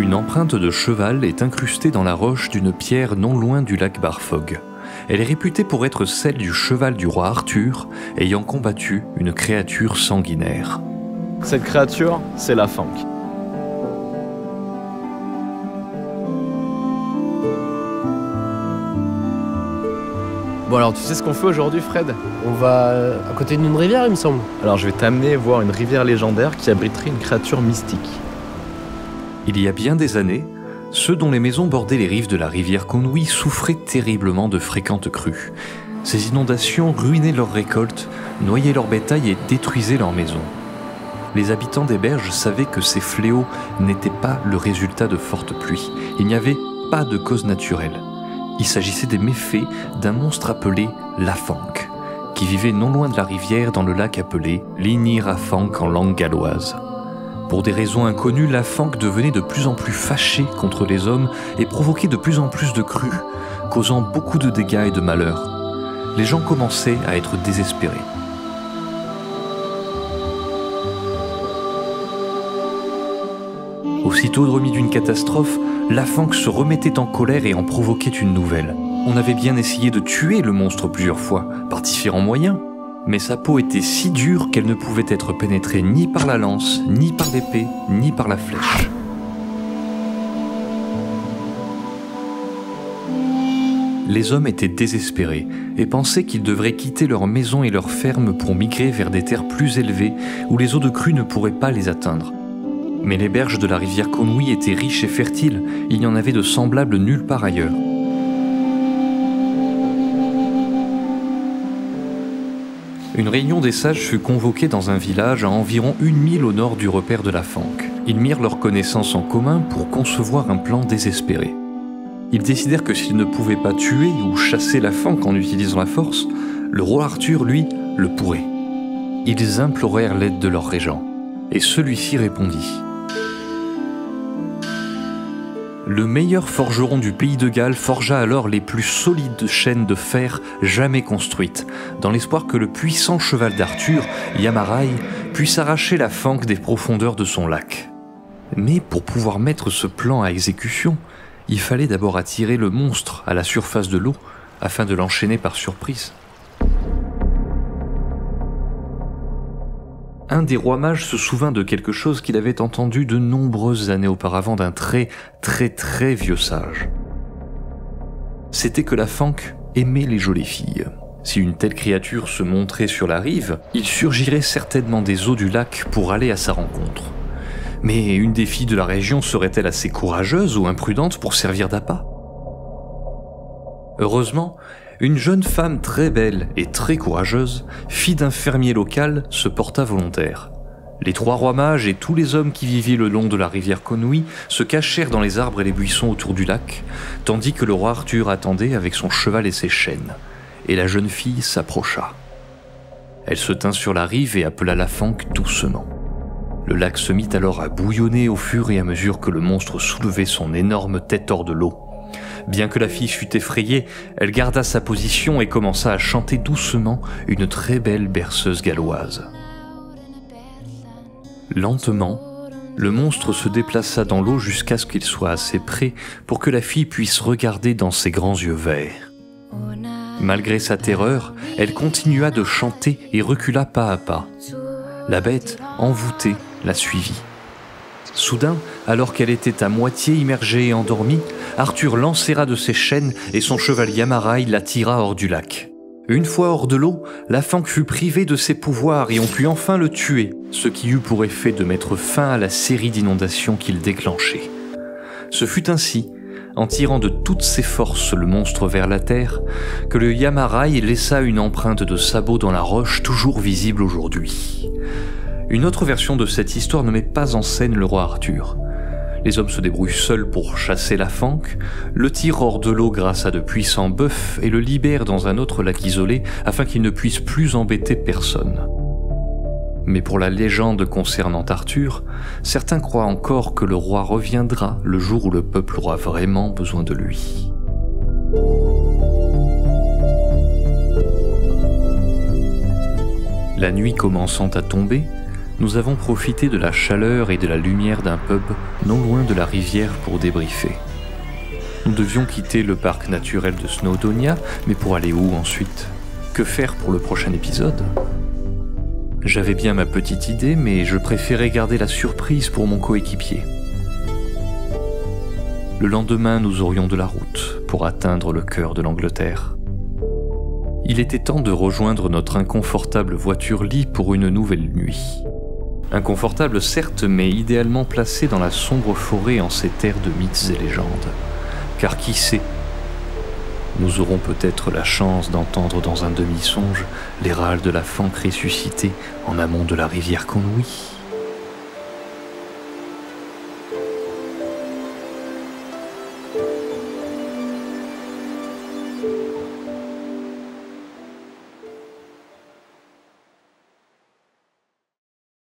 Une empreinte de cheval est incrustée dans la roche d'une pierre non loin du lac Barfog. Elle est réputée pour être celle du cheval du roi Arthur, ayant combattu une créature sanguinaire. Cette créature, c'est la Fank. Bon alors, tu sais ce qu'on fait aujourd'hui, Fred? On va à côté d'une rivière, il me semble. Alors je vais t'amener voir une rivière légendaire qui abriterait une créature mystique. Il y a bien des années, ceux dont les maisons bordaient les rives de la rivière Conwy souffraient terriblement de fréquentes crues. Ces inondations ruinaient leurs récoltes, noyaient leur bétail et détruisaient leurs maisons. Les habitants des berges savaient que ces fléaux n'étaient pas le résultat de fortes pluies. Il n'y avait pas de cause naturelle. Il s'agissait des méfaits d'un monstre appelé la Fank, qui vivait non loin de la rivière dans le lac appelé l'Inirafank en langue galloise. Pour des raisons inconnues, la Fank devenait de plus en plus fâchée contre les hommes et provoquait de plus en plus de crues, causant beaucoup de dégâts et de malheurs. Les gens commençaient à être désespérés. Aussitôt remis d'une catastrophe, la Fank se remettait en colère et en provoquait une nouvelle. On avait bien essayé de tuer le monstre plusieurs fois, par différents moyens, mais sa peau était si dure qu'elle ne pouvait être pénétrée ni par la lance, ni par l'épée, ni par la flèche. Les hommes étaient désespérés et pensaient qu'ils devraient quitter leur maison et leur ferme pour migrer vers des terres plus élevées où les eaux de crue ne pourraient pas les atteindre. Mais les berges de la rivière Conwy étaient riches et fertiles, il n'y en avait de semblable nulle part ailleurs. Une réunion des sages fut convoquée dans un village à environ 1 mile au nord du repère de la Fank. Ils mirent leurs connaissances en commun pour concevoir un plan désespéré. Ils décidèrent que s'ils ne pouvaient pas tuer ou chasser la Fank en utilisant la force, le roi Arthur, lui, le pourrait. Ils implorèrent l'aide de leur régent, et celui-ci répondit. Le meilleur forgeron du pays de Galles forgea alors les plus solides chaînes de fer jamais construites, dans l'espoir que le puissant cheval d'Arthur, Yamarai, puisse arracher la Fank des profondeurs de son lac. Mais pour pouvoir mettre ce plan à exécution, il fallait d'abord attirer le monstre à la surface de l'eau afin de l'enchaîner par surprise. Un des rois mages se souvint de quelque chose qu'il avait entendu de nombreuses années auparavant d'un très vieux sage. C'était que la Fank aimait les jolies filles. Si une telle créature se montrait sur la rive, il surgirait certainement des eaux du lac pour aller à sa rencontre. Mais une des filles de la région serait-elle assez courageuse ou imprudente pour servir d'appât? Heureusement, une jeune femme très belle et très courageuse, fille d'un fermier local, se porta volontaire. Les 3 rois mages et tous les hommes qui vivaient le long de la rivière Conwy se cachèrent dans les arbres et les buissons autour du lac, tandis que le roi Arthur attendait avec son cheval et ses chaînes. Et la jeune fille s'approcha. Elle se tint sur la rive et appela la Fank doucement. Le lac se mit alors à bouillonner au fur et à mesure que le monstre soulevait son énorme tête hors de l'eau. Bien que la fille fût effrayée, elle garda sa position et commença à chanter doucement une très belle berceuse galloise. Lentement, le monstre se déplaça dans l'eau jusqu'à ce qu'il soit assez près pour que la fille puisse regarder dans ses grands yeux verts. Malgré sa terreur, elle continua de chanter et recula pas à pas. La bête, envoûtée, la suivit. Soudain, alors qu'elle était à moitié immergée et endormie, Arthur l'enserra de ses chaînes et son cheval Yamarai la tira hors du lac. Une fois hors de l'eau, la Fank fut privée de ses pouvoirs et on put enfin le tuer, ce qui eut pour effet de mettre fin à la série d'inondations qu'il déclenchait. Ce fut ainsi, en tirant de toutes ses forces le monstre vers la terre, que le Yamarai laissa une empreinte de sabot dans la roche toujours visible aujourd'hui. Une autre version de cette histoire ne met pas en scène le roi Arthur. Les hommes se débrouillent seuls pour chasser la Fank, le tirent hors de l'eau grâce à de puissants bœufs et le libèrent dans un autre lac isolé afin qu'il ne puisse plus embêter personne. Mais pour la légende concernant Arthur, certains croient encore que le roi reviendra le jour où le peuple aura vraiment besoin de lui. La nuit commençant à tomber, Nous avons profité de la chaleur et de la lumière d'un pub non loin de la rivière pour débriefer. Nous devions quitter le parc naturel de Snowdonia, mais pour aller où ensuite? Que faire pour le prochain épisode? J'avais bien ma petite idée, mais je préférais garder la surprise pour mon coéquipier. Le lendemain, nous aurions de la route pour atteindre le cœur de l'Angleterre. Il était temps de rejoindre notre inconfortable voiture-lit pour une nouvelle nuit. Inconfortable certes, mais idéalement placée dans la sombre forêt en ces terres de mythes et légendes. Car qui sait, nous aurons peut-être la chance d'entendre dans un demi-songe les râles de la fanque ressuscitée en amont de la rivière Conwy.